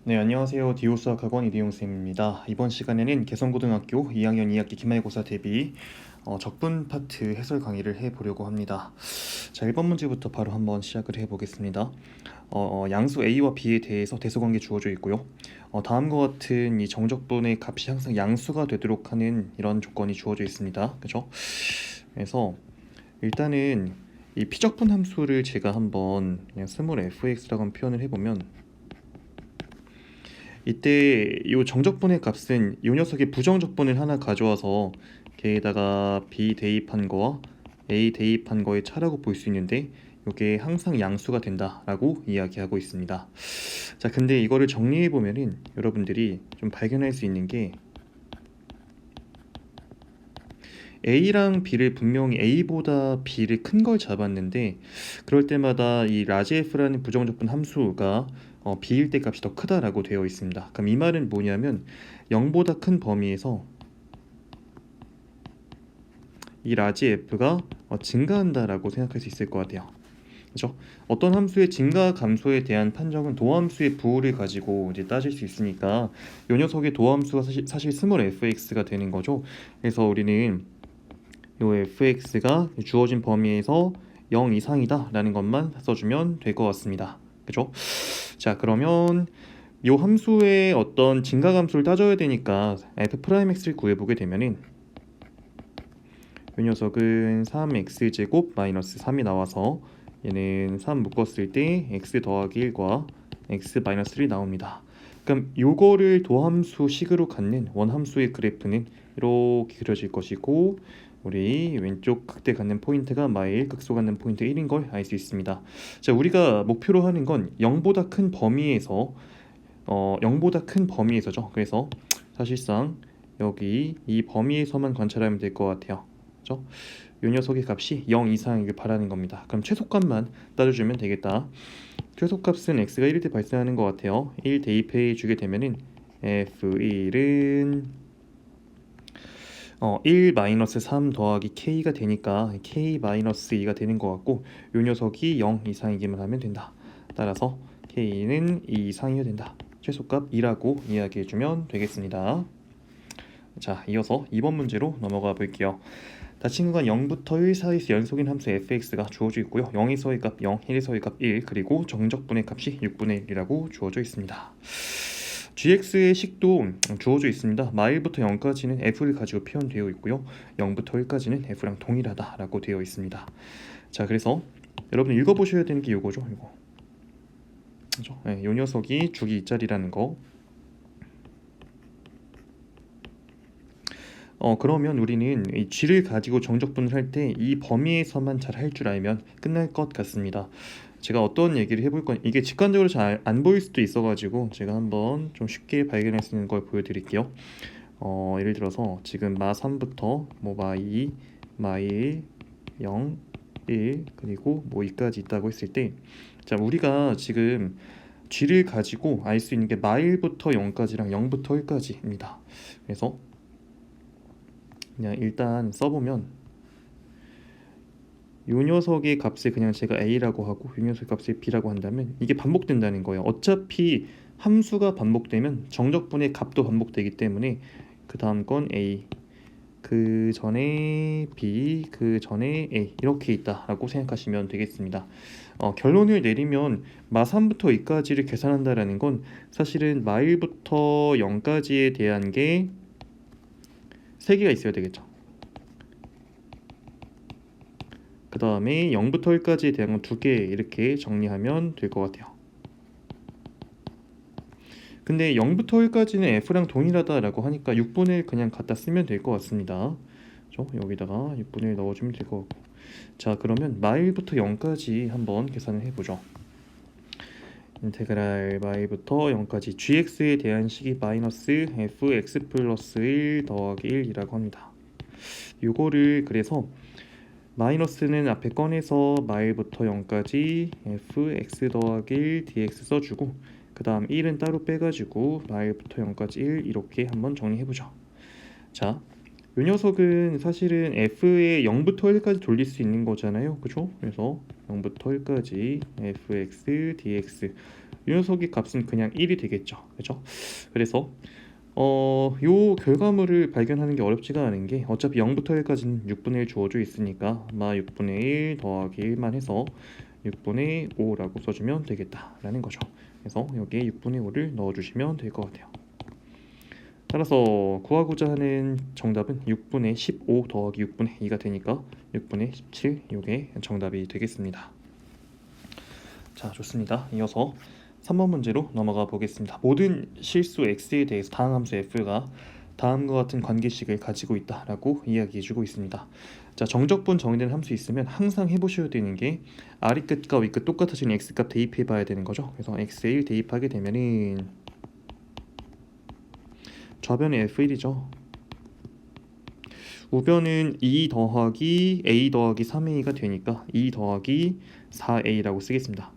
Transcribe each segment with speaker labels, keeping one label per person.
Speaker 1: 네, 안녕하세요. 디오수학학원 이대용쌤입니다. 이번 시간에는 개성고등학교 2학년 2학기 기말고사 대비 적분 파트 해설 강의를 해보려고 합니다. 자, 1번 문제부터 바로 한번 시작을 해보겠습니다. 양수 A와 B에 대해서 대소관계 주어져 있고요. 다음과 같은 이 정적분의 값이 항상 양수가 되도록 하는 이런 조건이 주어져 있습니다. 그죠? 그래서 일단은 이 피적분 함수를 제가 한번 그냥 스몰 fx라고 한번 표현을 해보면, 이때 이 정적분의 값은 이 녀석의 부정적분을 하나 가져와서 걔에다가 b 대입한 거와 a 대입한 거의 차라고 볼 수 있는데, 이게 항상 양수가 된다라고 이야기하고 있습니다. 자, 근데 이거를 정리해 보면은 여러분들이 좀 발견할 수 있는 게, A랑 B를 분명히 A보다 B를 큰 걸 잡았는데, 그럴 때마다 이 라지 F라는 부정적분 함수가 B일 때 값이 더 크다라고 되어 있습니다. 그럼 이 말은 뭐냐면 0보다 큰 범위에서 이 라지 F가 증가한다라고 생각할 수 있을 것 같아요. 그렇죠? 어떤 함수의 증가 감소에 대한 판정은 도함수의 부호를 가지고 이제 따질 수 있으니까 이 녀석의 도함수가 사실 스몰 fx가 되는 거죠. 그래서 우리는 요 fx가 주어진 범위에서 0 이상이다 라는 것만 써주면 될 것 같습니다. 그죠? 자, 그러면 요 함수의 어떤 증가감수를 따져야 되니까 f'x를 구해보게 되면은 요 녀석은 3x제곱 마이너스 3이 나와서 얘는 3 묶었을 때 x 더하기 1과 x 마이너스 1이 나옵니다. 그럼 요거를 도함수식으로 갖는 원함수의 그래프는 이렇게 그려질 것이고, 우리 왼쪽 극대 갖는 포인트가 마일, 극소 갖는 포인트 1인 걸 알 수 있습니다. 자, 우리가 목표로 하는 건 0보다 큰 범위에서 0보다 큰 범위에서죠. 그래서 사실상 여기 이 범위에서만 관찰하면 될 것 같아요. 그렇죠? 이 녀석의 값이 0 이상이길 바라는 겁니다. 그럼 최소값만 따져주면 되겠다. 최소값은 x가 1일 때 발생하는 것 같아요. 1 대입해 주게 되면은 f1은 1-3 더하기 k가 되니까 k-2가 되는 것 같고, 이 녀석이 0 이상이기만 하면 된다. 따라서 k는 2 이상이어야 된다. 최소값 2라고 이야기해주면 되겠습니다. 자, 이어서 2번 문제로 넘어가 볼게요. 닫힌 구간 0부터 1 사이에서 연속인 함수 fx가 주어져 있고요. 0에서의 값 0, 1에서의 값 1, 그리고 정적분의 값이 6분의 1이라고 주어져 있습니다. gx의 식도 주어져 있습니다. 마일부터 0까지는 f를 가지고 표현되어 있고요. 0부터 1까지는 f랑 동일하다라고 되어 있습니다. 자, 그래서 여러분 읽어보셔야 되는 게 이거죠. 이거. 그죠? 네, 요 녀석이 주기 2짜리라는 거. 그러면 우리는 이 g를 가지고 정적분을 할 때 이 범위에서만 잘 할 줄 알면 끝날 것 같습니다. 제가 어떤 얘기를 해볼 건, 이게 직관적으로 잘 안 보일 수도 있어가지고 제가 한번 좀 쉽게 발견할 수 있는 걸 보여드릴게요. 예를 들어서 지금 마 3부터 뭐 마 2, 마 1, 0, 1, 그리고 뭐 2까지 있다고 했을 때, 자, 우리가 지금 g를 가지고 알 수 있는 게 마 1부터 0까지랑 0부터 1까지입니다. 그래서 그냥 일단 써보면 이 녀석의 값을 그냥 제가 a라고 하고 이 녀석의 값을 b라고 한다면 이게 반복된다는 거예요. 어차피 함수가 반복되면 정적분의 값도 반복되기 때문에 그 다음 건 a, 그 전에 b, 그 전에 a 이렇게 있다라고 생각하시면 되겠습니다. 결론을 내리면 마 3부터 2까지를 계산한다라는 건 사실은 마 1부터 0까지에 대한 게 3개가 있어야 되겠죠. 그 다음에 0부터 1까지에 대한 건 2개 이렇게 정리하면 될 것 같아요. 근데 0부터 1까지는 f랑 동일하다라고 하니까 6분의 1 그냥 갖다 쓰면 될 것 같습니다. 그렇죠? 여기다가 6분의 1 넣어주면 될 것 같고, 자, 그러면 마일부터 0까지 한번 계산을 해보죠. 인테그랄 마일부터 0까지 gx에 대한 식이 마이너스 fx 플러스 1 더하기 1이라고 합니다. 요거를 그래서 마이너스는 앞에 꺼내서 마일부터 0까지 fx 더하기 1 dx 써주고, 그 다음 1은 따로 빼가지고 마일부터 0까지 1 이렇게 한번 정리해보죠. 자, 이 녀석은 사실은 f의 0부터 1까지 돌릴 수 있는 거잖아요. 그죠? 그래서 0부터 1까지 fx dx, 이 녀석의 값은 그냥 1이 되겠죠. 그죠? 그래서 요 결과물을 발견하는 게 어렵지가 않은 게 어차피 0부터 1까지는 6분의 1 주어져 있으니까 아마 6분의 1 더하기 1만 해서 6분의 5라고 써주면 되겠다라는 거죠. 그래서 여기에 6분의 5를 넣어주시면 될 것 같아요. 따라서 구하고자 하는 정답은 6분의 15 더하기 6분의 2가 되니까 6분의 17 이게 정답이 되겠습니다. 자, 좋습니다. 이어서 3번 문제로 넘어가 보겠습니다. 모든 실수 x에 대해서 다음 함수 f가 다음과 같은 관계식을 가지고 있다라고 이야기해주고 있습니다. 자, 정적분 정의되는 함수 있으면 항상 해보셔야 되는 게 r이 끝과 위 끝 똑같아지는 x값 대입해봐야 되는 거죠. 그래서 x에 1 대입하게 되면은 좌변이 f1이죠. 우변은 2 더하기 a 더하기 3a가 되니까 2 더하기 4a라고 쓰겠습니다.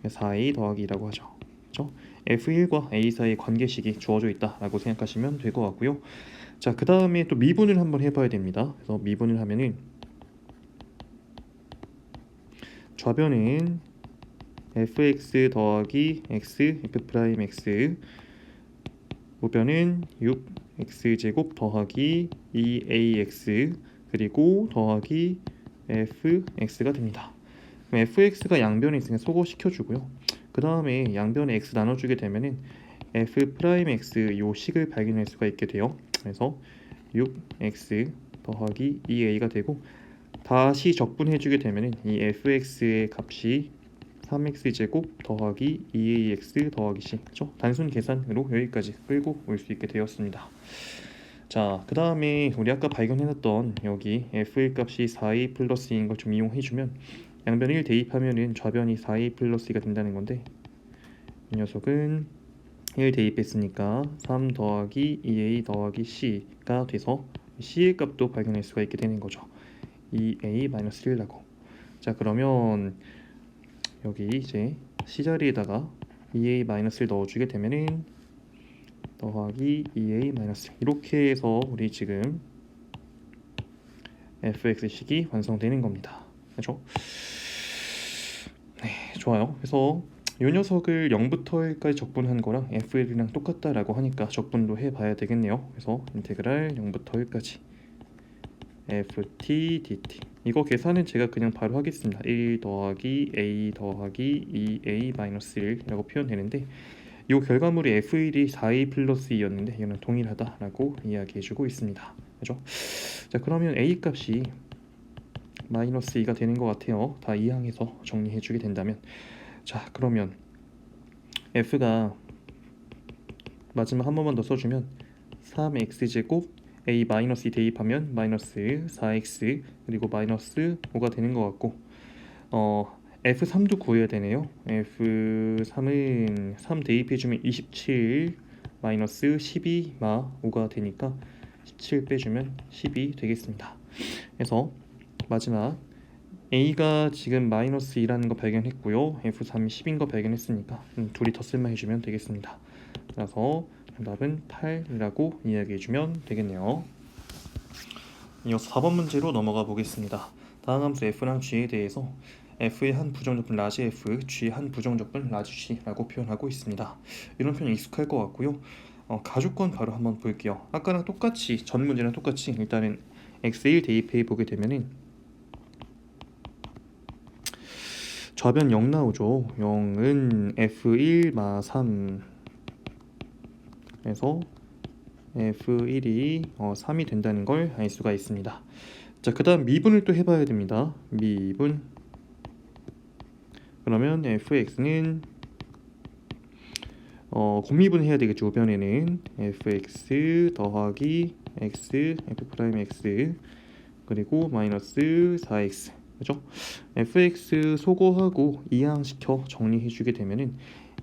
Speaker 1: 4a 더하기 2라고 하죠. 그렇죠? f1과 a 사이의 관계식이 주어져 있다라고 생각하시면 될 것 같고요. 자, 그 다음에 또 미분을 한번 해봐야 됩니다. 그래서 미분을 하면은 좌변은 fx 더하기 x f 프라임 x, 우변은 6x제곱 더하기 2ax 그리고 더하기 fx가 됩니다. 그럼 fx가 양변에 있으니까 소거시켜주고요. 그 다음에 양변에 x 나눠주게 되면은 f 프라임 x 요 식을 발견할 수가 있게 돼요. 그래서 6x 더하기 2a가 되고 다시 적분해주게 되면은 이 fx의 값이 3x제곱 더하기 2ax 더하기 c, 그렇죠? 단순 계산으로 여기까지 끌고 올 수 있게 되었습니다. 자, 그 다음에 우리 아까 발견해놨던 여기 f의 값이 4a 플러스 2인 걸 좀 이용해주면 양변 1 대입하면은 좌변이 4a 플러스 2가 된다는 건데 이 녀석은 1 대입했으니까 3 더하기 2a 더하기 c가 돼서 c의 값도 발견할 수가 있게 되는 거죠. 2a 마이너스 1라고. 자, 그러면 여기 이제 c 자리에다가 2a 마이너스를 넣어주게 되면은 더하기 2a 마이너스 이렇게 해서 우리 지금 fx식이 완성되는 겁니다. 그렇죠? 네, 좋아요. 그래서 이 녀석을 0부터 1까지 적분한 거랑 f1이랑 똑같다라고 하니까 적분도 해봐야 되겠네요. 그래서 인테그랄 0부터 1까지 ft dt 이거 계산은 제가 그냥 바로 하겠습니다. 1 더하기 a 더하기 2a 마이너스 1이라고 표현되는데 이 결과물이 f1이 4a 플러스 2였는데 이거는 동일하다라고 이야기해주고 있습니다. 그죠? 자, 그러면 a 값이 마이너스 2가 되는 것 같아요. 다 이항해서 정리해주게 된다면, 자, 그러면 f가 마지막 한 번만 더 써주면 3x제곱 a 마이너스 2 대입하면 마이너스 4x 그리고 마이너스 5가 되는 것 같고 F3도 구해야 되네요. F3은 3 대입해주면 27 마이너스 12 마 5가 되니까 17 빼주면 10이 되겠습니다. 그래서 마지막 A가 지금 마이너스 2라는 거 발견했고요. F3이 10인 거 발견했으니까 둘이 덧셈만 해주면 되겠습니다. 그래서 정답은 8이라고 이야기해주면 되겠네요. 이어서 4번 문제로 넘어가 보겠습니다. 다음 함수 f랑 g에 대해서 f의 한 부정적분 라지 f, g의 한 부정적분 라지 g라고 표현하고 있습니다. 이런 표현 익숙할 것 같고요. 가족권 바로 한번 볼게요. 아까랑 똑같이 전 문제랑 똑같이 일단은 x1 대입해 보게 되면은 좌변 0 나오죠. 0은 f1 마 3 그래서 f1이 3이 된다는 걸 알 수가 있습니다. 자, 그 다음 미분을 또 해봐야 됩니다. 미분. 그러면 fx는 곱미분 해야 되겠죠. 우변에는 fx 더하기 x f 프라임 x 그리고 마이너스 4x 그죠? fx 소거하고 이항시켜 정리해주게 되면은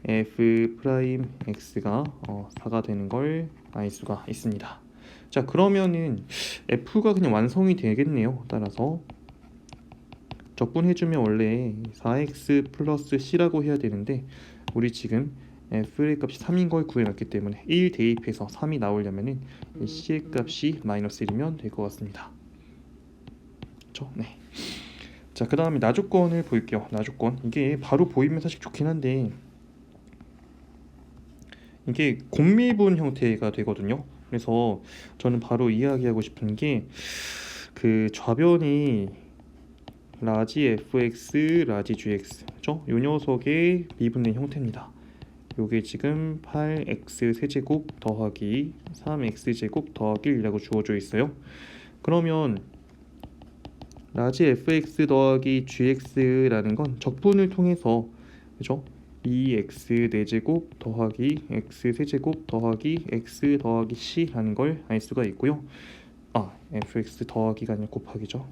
Speaker 1: f 프라임 x가 4가 되는 걸 알 수가 있습니다. 자, 그러면은 f가 그냥 완성이 되겠네요. 따라서 적분해주면 원래 4x 플러스 c라고 해야 되는데 우리 지금 f의 값이 3인 걸 구해놨기 때문에 1 대입해서 3이 나오려면은 이 c의 값이 마이너스 1이면 될 것 같습니다. 그렇죠? 네. 자, 그 다음에 나조건을 볼게요. 나조건 이게 바로 보이면 사실 좋긴 한데 이게 곱미분 형태가 되거든요. 그래서 저는 바로 이야기하고 싶은 게 그 좌변이 라지 fx, 라지 gx, 그죠? 요 녀석의 미분된 형태입니다. 요게 지금 8x 세제곱 더하기 3x 제곱 더하기 1이라고 주어져 있어요. 그러면 라지 fx 더하기 gx라는 건 적분을 통해서, 그죠? 2x 4제곱 더하기 x 세제곱 더하기 x 더하기 c라는 걸 알 수가 있고요. fx 더하기가 아니라 곱하기죠.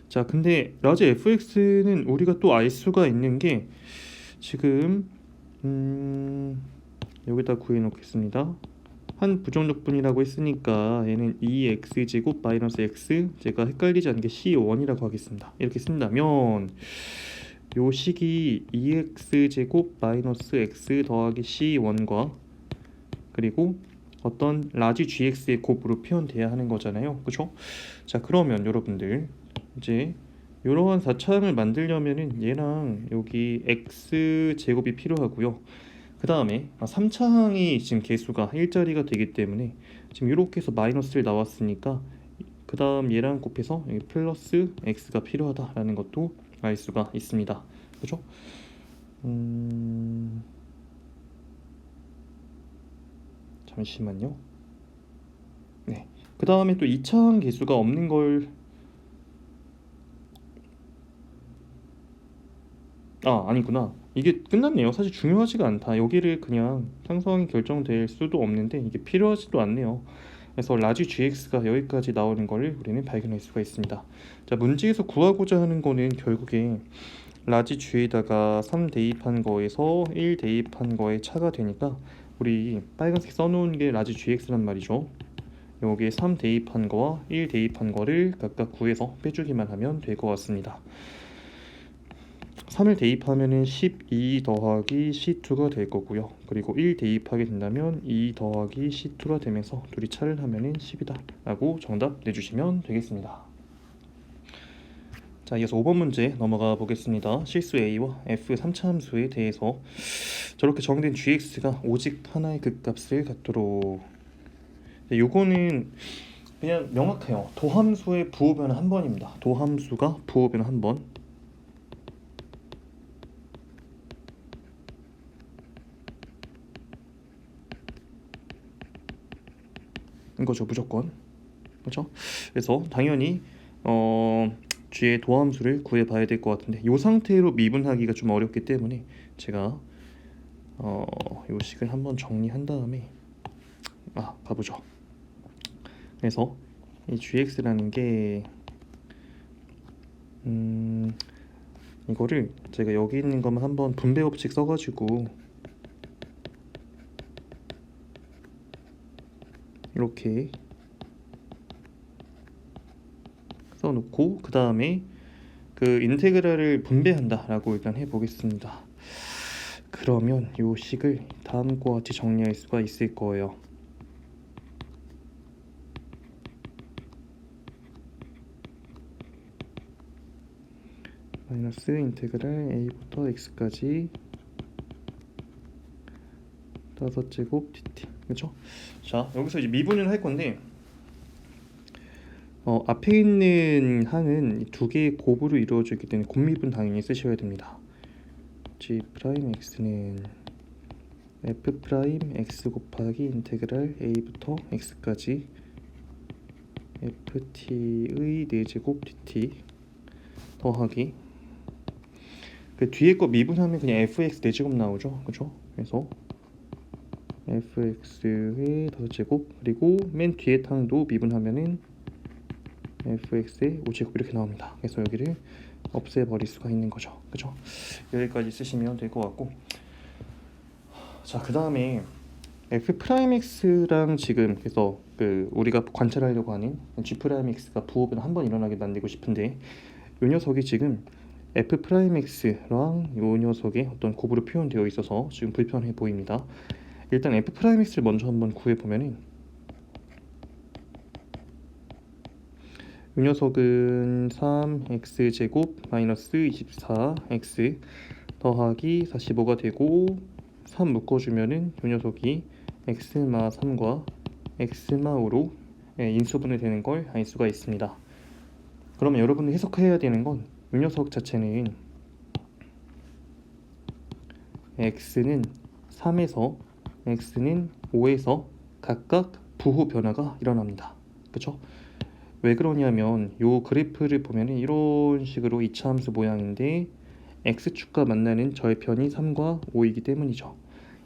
Speaker 1: 자, 근데 라지 fx는 우리가 또 알 수가 있는 게 지금 여기다 구해 놓겠습니다. 한 부정적분이라고 했으니까 얘는 2x 제곱 마이너스 x, 제가 헷갈리지 않게 c1이라고 하겠습니다. 이렇게 쓴다면 요 식이 2x 제곱 마이너스 x 더하기 c1과 그리고 어떤 라지 gx의 곱으로 표현돼야 하는 거잖아요. 그렇죠? 자, 그러면 여러분들 이제 이러한 4차항을 만들려면은 얘랑 여기 x 제곱이 필요하고요. 그 다음에 3차항이 지금 개수가 1자리가 되기 때문에 지금 이렇게 해서 마이너스를 나왔으니까 그 다음 얘랑 곱해서 여기 플러스 x가 필요하다라는 것도 알 수가 있습니다. 그죠? 잠시만요. 네. 그 다음에 또 2차항 개수가 없는 걸 아니구나. 이게 끝났네요. 사실 중요하지가 않다. 여기를 그냥 상성이 결정될 수도 없는데 이게 필요하지도 않네요. 그래서 라지 gx가 여기까지 나오는 거를 우리는 발견할 수가 있습니다. 자, 문제에서 구하고자 하는 거는 결국에 라지 g에다가 3 대입한 거에서 1 대입한 거의 차가 되니까 우리 빨간색 써놓은 게 라지 gx란 말이죠. 여기에 3 대입한 거와 1 대입한 거를 각각 구해서 빼주기만 하면 될 것 같습니다. 3을 대입하면은 12 더하기 C2가 될 거고요. 그리고 1 대입하게 된다면 2 더하기 C2가 되면서 둘이 차를 하면은 10이다 라고 정답 내주시면 되겠습니다. 자, 이어서 5번 문제 넘어가 보겠습니다. 실수 A와 F 3차 함수에 대해서 저렇게 정된 gx가 오직 하나의 극값을 갖도록. 요거는 그냥 명확해요. 도함수의 부호변은 한 번입니다. 도함수가 부호변은 한 번. 이거죠, 무조건. 그렇죠? 그래서 당연히 g의 도함수를 구해봐야 될 것 같은데 이 상태로 미분하기가 좀 어렵기 때문에 제가 이 식을 한번 정리한 다음에 가보죠. 그래서 이 gx라는 게 이거를 제가 여기 있는 것만 한번 분배 법칙 써가지고 이렇게 써놓고 그 다음에 그 인테그랄을 분배한다 라고 일단 해보겠습니다. 그러면 이 식을 다음과 같이 정리할 수가 있을 거예요. 마이너스 인테그랄 a부터 x까지 5제곱 dt. 그렇죠? 자, 여기서 이제 미분을 할 건데 앞에 있는 항은 두 개의 곱으로 이루어져 있기 때문에 곱미분 당연히 쓰셔야 됩니다. g 프라임 x는 f 프라임 x 곱하기 인테그랄 a부터 x까지 ft의 4제곱 dt 더하기 그 뒤에 거 미분하면 그냥 fx 4제곱 나오죠. 그죠? 그래서 fx의 5제곱 그리고 맨 뒤에 항도 미분하면은 fx의 5제곱 이렇게 나옵니다. 그래서 여기를 없애버릴 수가 있는 거죠. 그죠? 여기까지 쓰시면 될 것 같고, 자, 그 다음에 f'x랑 지금 그래서 그 우리가 관찰하려고 하는 g'x가 부호변 한 번 일어나게 만들고 싶은데 이 녀석이 지금 f'x랑 이 녀석의 어떤 곱으로 표현되어 있어서 지금 불편해 보입니다. 일단 f'x를 먼저 한번 구해보면은 이 녀석은 3x제곱 마이너스 24x 더하기 45가 되고 3 묶어주면은 이 녀석이 x마 3과 x마 5로 인수분해 되는 걸 알 수가 있습니다. 그러면 여러분이 해석해야 되는 건 이 녀석 자체는 x는 3에서 x는 5에서 각각 부호 변화가 일어납니다. 그쵸? 왜 그러냐면 요 그래프를 보면은 이런 식으로 이차함수 모양인데 x축과 만나는 절편이 3과 5이기 때문이죠.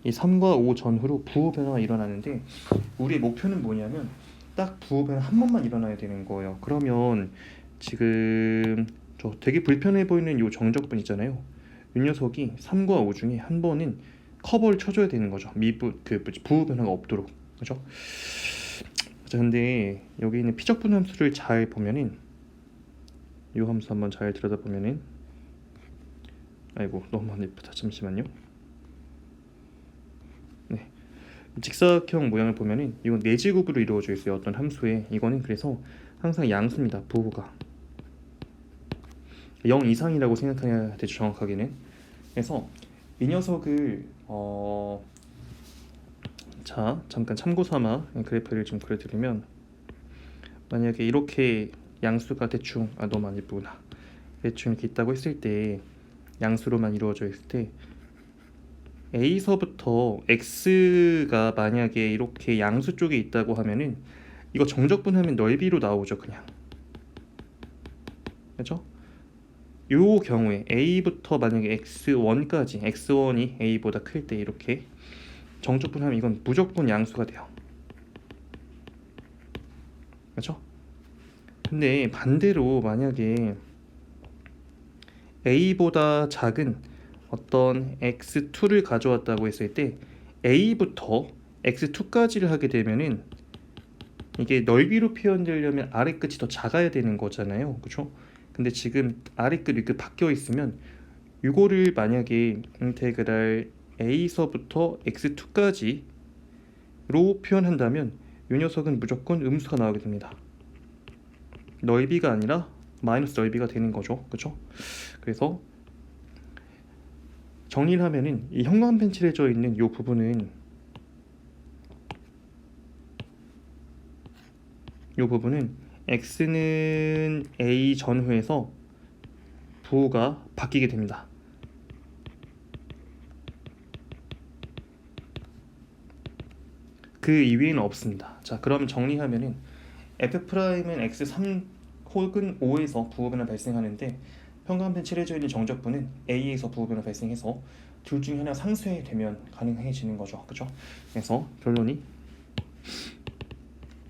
Speaker 1: 이 3과 5 전후로 부호 변화가 일어나는데 우리의 목표는 뭐냐면 딱 부호 변화 한 번만 일어나야 되는 거예요. 그러면 지금 저 되게 불편해 보이는 요 정적분 있잖아요. 이 녀석이 3과 5 중에 한 번은 커버를 쳐줘야 되는 거죠. 부호 변화가 없도록. 그죠? 자, 근데 여기 있는 피적분 함수를 잘 보면은 이 함수 한번 잘 들여다보면은 아이고 너무 안 예쁘다. 잠시만요. 네, 직사각형 모양을 보면은 이건 4제곱으로 이루어져 있어요. 어떤 함수에. 이거는 그래서 항상 양수입니다. 부호가 0 이상이라고 생각해야 되죠. 정확하게는. 그래서 이 녀석을 자 잠깐 참고 삼아 그래프를 좀 그려드리면 만약에 이렇게 양수가 대충 너무 안 예쁘구나. 대충 이렇게 있다고 했을 때 양수로만 이루어져 있을 때 A서부터 X가 만약에 이렇게 양수 쪽에 있다고 하면은 이거 정적분하면 넓이로 나오죠. 그냥. 그렇죠? 요 경우에 A부터 만약에 X1까지 X1이 A보다 클 때 이렇게 정적분하면 이건 무조건 양수가 돼요. 그렇죠? 근데 반대로 만약에 A보다 작은 어떤 x2를 가져왔다고 했을 때 A부터 x2까지를 하게 되면은 이게 넓이로 표현되려면 아래 끝이 더 작아야 되는 거잖아요. 그렇죠? 근데 지금 아래 끝이 이렇게 바뀌어 있으면 이거를 만약에 인테그랄 A서부터 x2까지로 표현한다면 이 녀석은 무조건 음수가 나오게 됩니다. 넓이가 아니라 마이너스 넓이가 되는 거죠. 그렇죠? 그래서 정리를 하면은 이 형광펜 칠해져 있는 이 부분은 x는 a 전후에서 부호가 바뀌게 됩니다. 그 이외에는 없습니다. 자, 그러면 정리하면은 f'은 x3 혹은 5에서 부호 변화 발생하는데 형광펜 칠해져 있는 정적분은 a에서 부호 변화 발생해서 둘 중에 하나 상쇄 되면 가능해지는 거죠. 그죠? 그래서 결론이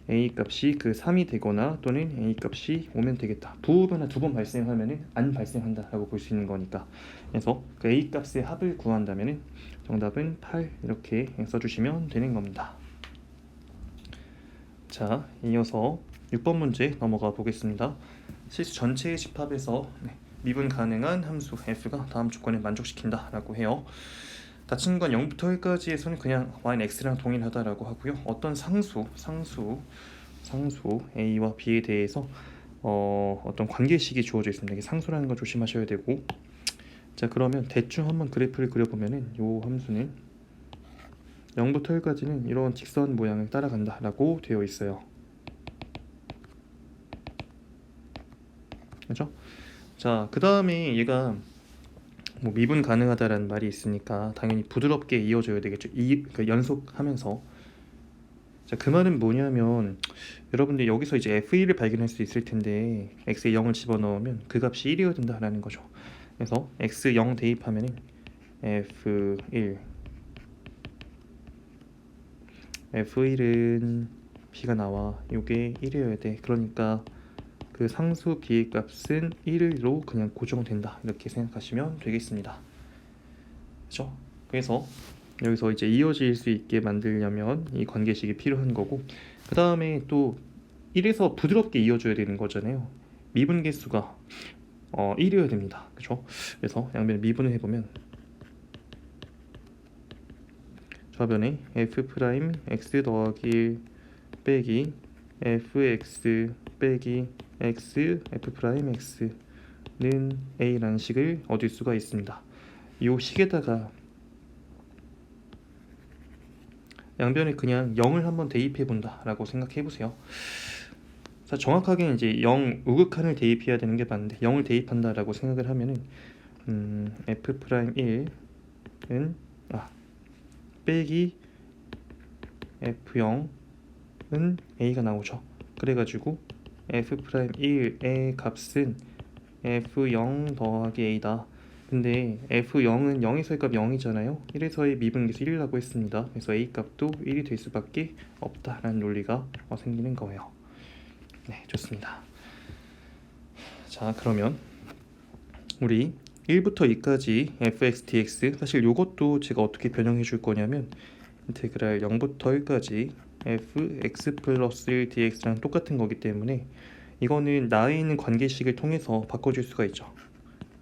Speaker 1: a 값이 그 3이 되거나 또는 a 값이 5면 되겠다. 부호 변화 2번 발생하면은 안 발생한다라고 볼 수 있는 거니까. 그래서 그 a 값의 합을 구한다면은 정답은 8 이렇게 써주시면 되는 겁니다. 자, 이어서 6번 문제 넘어가 보겠습니다. 실수 전체의 집합에서 미분 가능한 함수 f가 다음 조건을 만족시킨다 라고 해요. 닫힌 건 0부터 1까지에서는 그냥 y는 x랑 동일하다라고 하고요. 어떤 상수 a와 b에 대해서 어떤 관계식이 주어져 있습니다. 이게 상수라는 거 조심하셔야 되고. 자, 그러면 대충 한번 그래프를 그려보면은 요 함수는 0부터 1까지는 이런 직선 모양을 따라간다 라고 되어 있어요. 그렇죠? 자, 그 다음에 얘가 뭐 미분 가능하다라는 말이 있으니까 당연히 부드럽게 이어져야 되겠죠. 연속하면서. 자, 그 말은 뭐냐면 여러분들 여기서 이제 f1을 발견할 수 있을 텐데 x에 0을 집어넣으면 그 값이 1이어야 된다라는 거죠. 그래서 x 0 대입하면은 f1은 b가 나와. 요게 1이어야 돼. 그러니까 그 상수 b의 값은 1로 그냥 고정된다 이렇게 생각하시면 되겠습니다. 그렇죠? 그래서 여기서 이제 이어질 수 있게 만들려면 이 관계식이 필요한 거고, 그 다음에 또 1에서 부드럽게 이어져야 되는 거잖아요. 미분 개수가 1이어야 됩니다. 그렇죠? 그래서 양변을 미분을 해보면 좌변에 f 프라임 x 더하기 1 빼기 fx 빼기 x f 프라임 x는 a라는 식을 얻을 수가 있습니다. 이 식에다가 양변에 그냥 0을 한번 대입해 본다 라고 생각해 보세요. 자, 정확하게 이제 0 우극한을 대입해야 되는 게 맞는데 0을 대입한다 라고 생각을 하면은 f 프라임 1은 빼기 f0은 a가 나오죠. 그래가지고 f 프라임 1의 값은 f0 더하기 a다. 근데 f0은 0에서의 값 0이잖아요. 1에서의 미분계수 1이라고 했습니다. 그래서 a 값도 1이 될 수밖에 없다라는 논리가 생기는 거예요. 네, 좋습니다. 자, 그러면 우리 1부터 2까지 fx dx, 사실 이것도 제가 어떻게 변형해 줄 거냐면 인테그랄 0부터 1까지 fx 플러스 1 dx랑 똑같은 거기 때문에 이거는 나에 있는 관계식을 통해서 바꿔줄 수가 있죠.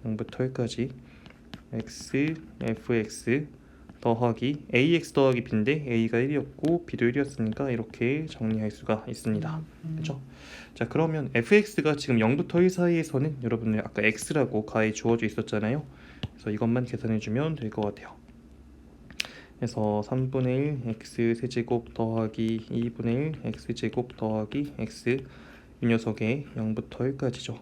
Speaker 1: 0부터 1까지 x fx 더하기 ax 더하기 b인데 a가 1이었고 b도 1이었으니까 이렇게 정리할 수가 있습니다. 그렇죠? 자, 그러면 fx가 지금 0부터 1 사이에서는 여러분들 아까 x라고 가에 주어져 있었잖아요. 그래서 이것만 계산해주면 될 것 같아요. 그래서 3분의 1 x 세제곱 더하기 2분의 1 x제곱 더하기 x, 이 녀석의 0부터 1까지죠.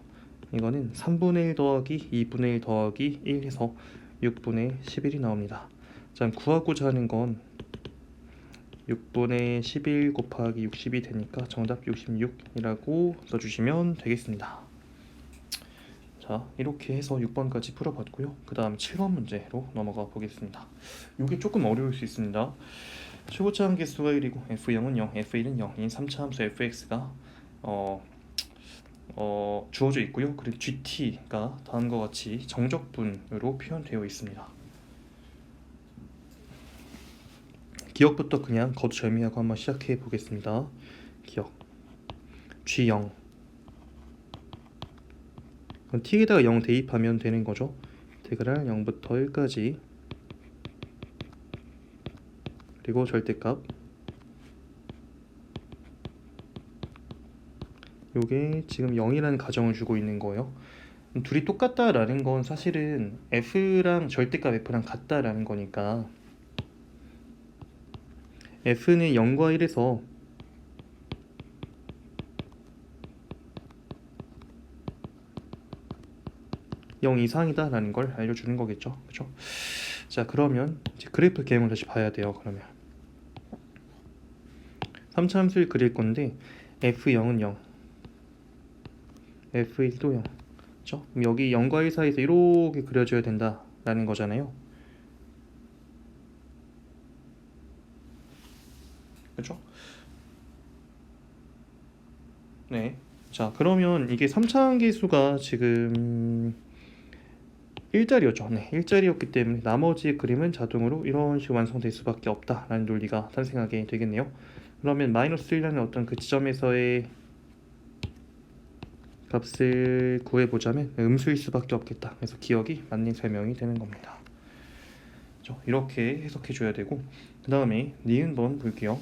Speaker 1: 이거는 3분의 1 더하기 2분의 1 더하기 1 해서 6분의 11이 나옵니다. 자, 구하고자 하는 건 6분의 11 곱하기 60이 되니까 정답 66이라고 써주시면 되겠습니다. 자, 이렇게 해서 6번까지 풀어봤고요. 그 다음 7번 문제로 넘어가 보겠습니다. 이게 조금 어려울 수 있습니다. 최고차 함계수가 1이고 f0은 0, f1은 0인 3차 함수 fx가 주어져 있고요. 그리고 gt가 다음과 같이 정적분으로 표현되어 있습니다. 기억부터 그냥 거두절미하고 한번 시작해 보겠습니다. 기억 g0, t에다가 0 대입하면 되는 거죠. 인테그랄 0부터 1까지 그리고 절대값, 요게 지금 0이라는 가정을 주고 있는 거예요. 둘이 똑같다라는 건 사실은 f랑 절대값 f랑 같다라는 거니까 f는 0과 1에서 영 이상이다 라는 걸 알려주는 거겠죠. 그렇죠? 자, 그러면 이제 그래프 개형을 다시 봐야 돼요. 그러면 3차 함수를 그릴 건데 f0은 0, f1도 0, 그렇죠? 그럼 여기 0과 1 사이에서 이렇게 그려줘야 된다라는 거잖아요. 그렇죠? 네. 자, 그러면 이게 3차 함계수가 지금 1자리였죠. 네, 1자리였기 때문에 나머지 그림은 자동으로 이런 식으로 완성될 수밖에 없다라는 논리가 탄생하게 되겠네요. 그러면 마이너스 1라는 어떤 그 지점에서의 값을 구해보자면 음수일 수밖에 없겠다. 그래서 기억이 맞는 설명이 되는 겁니다. 그렇죠? 이렇게 해석해줘야 되고, 그 다음에 니은번 볼게요.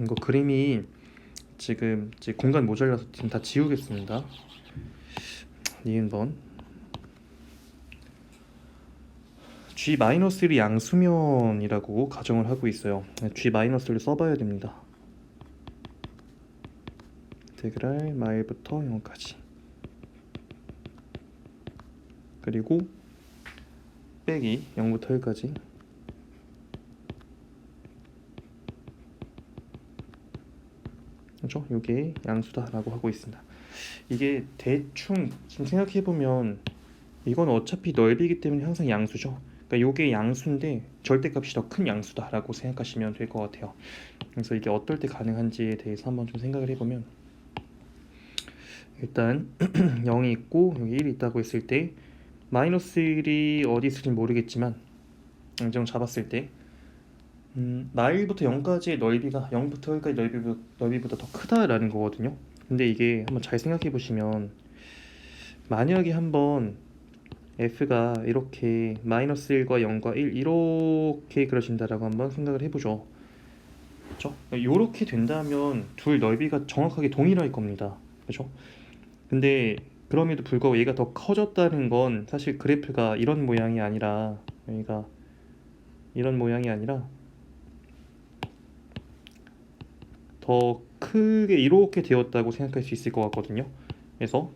Speaker 1: 이거 그림이 지금 공간 모자라서 지금 다 지우겠습니다. 니은번 G-1이 양수면이라고 가정을 하고 있어요. G-를 써봐야 됩니다. 인테그랄 마일부터 0까지 그리고 빼기 0부터 1까지 그렇죠? 이게 양수다라고 하고 있습니다. 이게 대충 지금 생각해보면 이건 어차피 넓이기 때문에 항상 양수죠. 그러니까 이게 양수인데 절대값이 더 큰 양수다라고 생각하시면 될 것 같아요. 그래서 이게 어떨 때 가능한지에 대해서 한번 좀 생각을 해보면, 일단 0이 있고 여기 1이 있다고 했을 때 마이너스 1이 어디 있을지 모르겠지만 좀 잡았을 때 마일부터 0까지의 넓이가 0부터 1까지 넓이보다 더 크다라는 거거든요. 근데 이게 한번 잘 생각해 보시면, 만약에 한번 f가 이렇게 마이너스 1과 0과 1 이렇게 그려진다라고 한번 생각을 해보죠. 그렇죠? 이렇게 된다면 둘 넓이가 정확하게 동일할 겁니다. 그렇죠? 근데 그럼에도 불구하고 얘가 더 커졌다는 건 사실 그래프가 이런 모양이 아니라 여기가 이런 모양이 아니라 더 크게 이렇게 되었다고 생각할 수 있을 것 같거든요. 그래서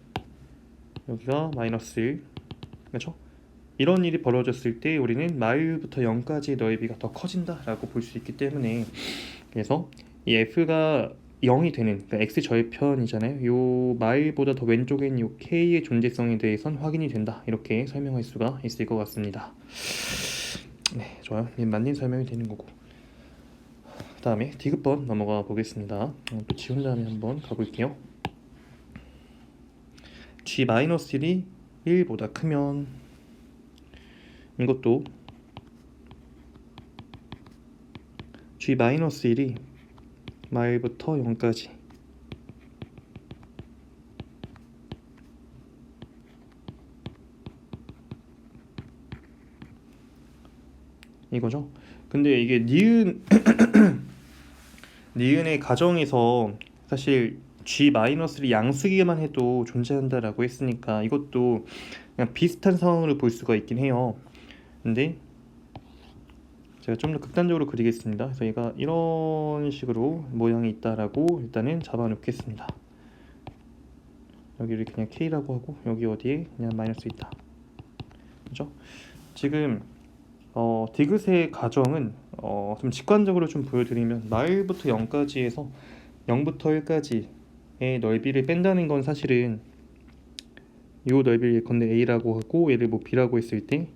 Speaker 1: 여기가 마이너스 1, 그렇죠? 이런 일이 벌어졌을 때 우리는 마일부터 0까지의 넓이가 더 커진다라고 볼 수 있기 때문에, 그래서 이 f가 0이 되는, 그러니까 x 절편이잖아요. 요 마일보다 더 왼쪽에 있는 요 k의 존재성에 대해선 확인이 된다, 이렇게 설명할 수가 있을 것 같습니다. 네, 좋아요. 맞는 설명이 되는 거고. 그 다음에 디귿번 넘어가 보겠습니다. 또 지운 다음에 한번 가볼게요. g-1이 1보다 크면, 이것도 g-1이 마일부터 0까지 이거죠. 근데 이게 니은의 가정에서 사실 g-를 양수기만 해도 존재한다라고 했으니까 이것도 그냥 비슷한 상황으로 볼 수가 있긴 해요. 근데 제가 좀 더 극단적으로 그리겠습니다. 그래서 얘가 이런 식으로 모양이 있다라고 일단은 잡아 놓겠습니다. 여기를 그냥 k라고 하고 여기 어디에 그냥 마이너스 있다, 그죠? 지금 디귿의 가정은 좀 직관적으로 좀 보여드리면 마일부터 0까지에서 0부터 1까지의 넓이를 뺀다는 건 사실은 이 넓이를 예컨대 a라고 하고 얘를 뭐 b라고 했을 때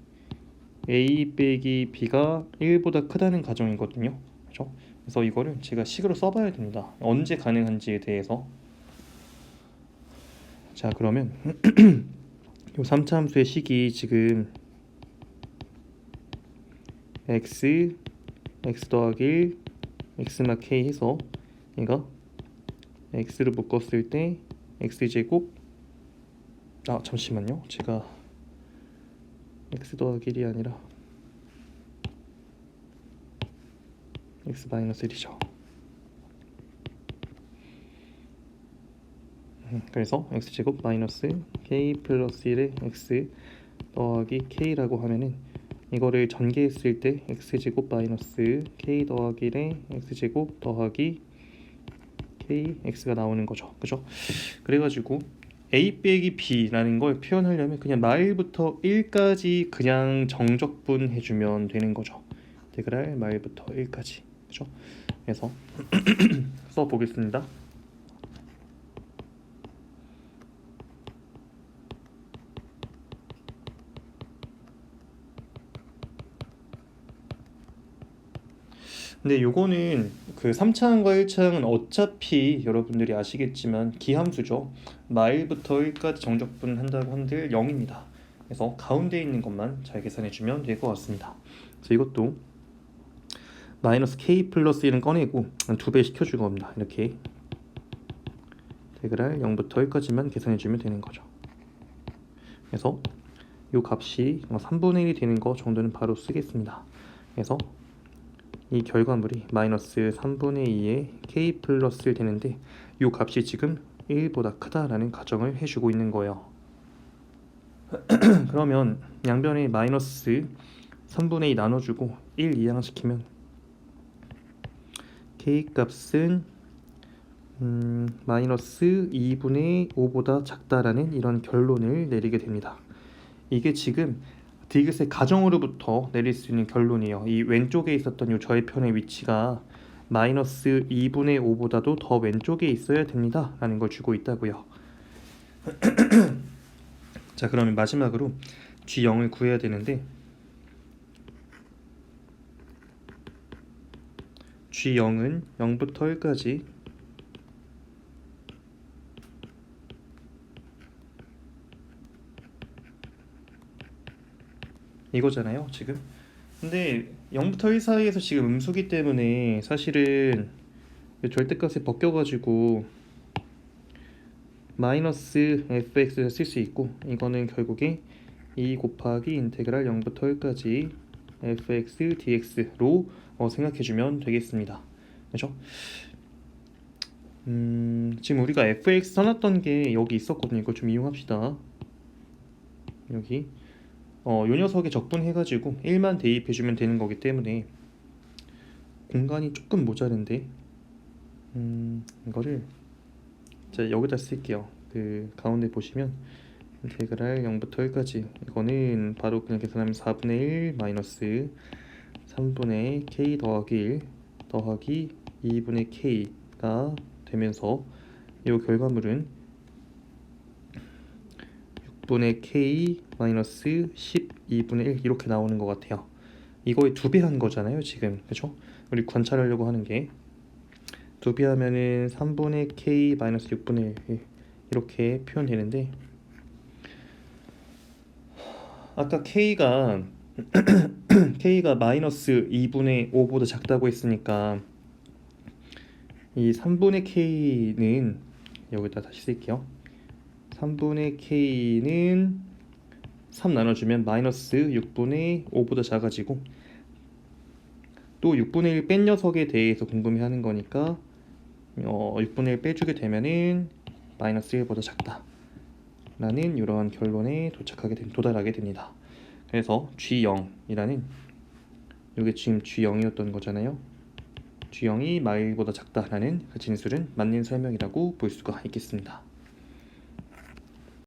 Speaker 1: a 빼기 b가 1보다 크다는 가정이거든요. 그렇죠? 그래서 이거를 제가 식으로 써봐야 됩니다. 언제 가능한지에 대해서. 자, 그러면 이 3차 함수의 식이 지금 x 더하기 1 x마 k 해서 얘가 x를 묶었을 때 x제곱, 잠시만요, 제가 x 더하기 1이 아니라 x 마이너스 1이죠. 그래서 x제곱 마이너스 k 플러스 1의 x 더하기 k라고 하면은 이거를 전개했을 때 x제곱 마이너스 k 더하기 1의 x제곱 더하기 k x가 나오는 거죠. 그죠? 그래가지고 a 빼기 b라는 걸 표현하려면 그냥 마일부터 1까지 그냥 정적분 해주면 되는 거죠. 인테그랄 마일부터 1까지. 그죠? 그래서 써보겠습니다. 근데 요거는 그 3차항과 1차항은 어차피 여러분들이 아시겠지만 기함수죠. 마일부터 1까지 정적분 한다고 한들 0입니다. 그래서 가운데 있는 것만 잘 계산해주면 될 것 같습니다. 그래서 이것도 마이너스 k 플러스 1은 꺼내고 2배 시켜줄 겁니다. 이렇게 인테그랄 0부터 1까지만 계산해주면 되는 거죠. 그래서 이 값이 3분의 1이 되는 거 정도는 바로 쓰겠습니다. 그래서 이 결과물이 마이너스 3분의 2의 k 플러스 1 되는데 이 값이 지금 1보다 크다라는 가정을 해주고 있는 거예요. 그러면 양변에 마이너스 3분의 2 나눠주고 1 이항시키면 k 값은 마이너스 2분의 5보다 작다라는 이런 결론을 내리게 됩니다. 이게 지금 디귿의 가정으로부터 내릴 수 있는 결론이에요. 이 왼쪽에 있었던 이 절편의 위치가 마이너스 2분의 5보다도 더 왼쪽에 있어야 됩니다 라는 걸 주고 있다고요. 자, 그러면 마지막으로 G0을 구해야 되는데 G0은 0부터 1까지 이거잖아요 지금. 근데 0부터 1 사이에서 지금 음수기 때문에 사실은 절대값에 벗겨가지고 마이너스 fx를 쓸 수 있고, 이거는 결국에 2 곱하기 인테그랄 0부터 1까지 fx dx로 생각해주면 되겠습니다. 그렇죠? 지금 우리가 fx 써놨던 게 여기 있었거든요. 이거 좀 이용합시다. 여기 요 녀석에 적분해가지고 1만 대입해주면 되는 거기 때문에 공간이 조금 모자른데 이거를 자 여기다 쓸게요. 그 가운데 보시면 인테그랄 0부터 1까지 이거는 바로 그냥 계산하면 4분의 1 마이너스 3분의 k 더하기 1 더하기 2분의 k가 되면서 이 결과물은 6분의 k 마이너스 12분의 1 이렇게 나오는 것 같아요. 이거의 2배 한 거잖아요 지금, 그쵸? 우리 관찰하려고 하는 게 2배 하면은 3분의 k 마이너스 6분의 1 이렇게 표현되는데, 아까 k가 k가 마이너스 2분의 5보다 작다고 했으니까 이 3분의 k는 여기다 다시 쓸게요. 3분의 k는 3 나눠주면 마이너스 6분의 5보다 작아지고, 또 6분의 1 뺀 녀석에 대해서 궁금해하는 거니까 6분의 1 빼주게 되면은 마이너스 1보다 작다 라는 이러한 결론에 도달하게 됩니다. 그래서 G0이라는, 이게 지금 G0이었던 거잖아요. G0이 마일보다 작다라는 그 진술은 맞는 설명이라고 볼 수가 있겠습니다.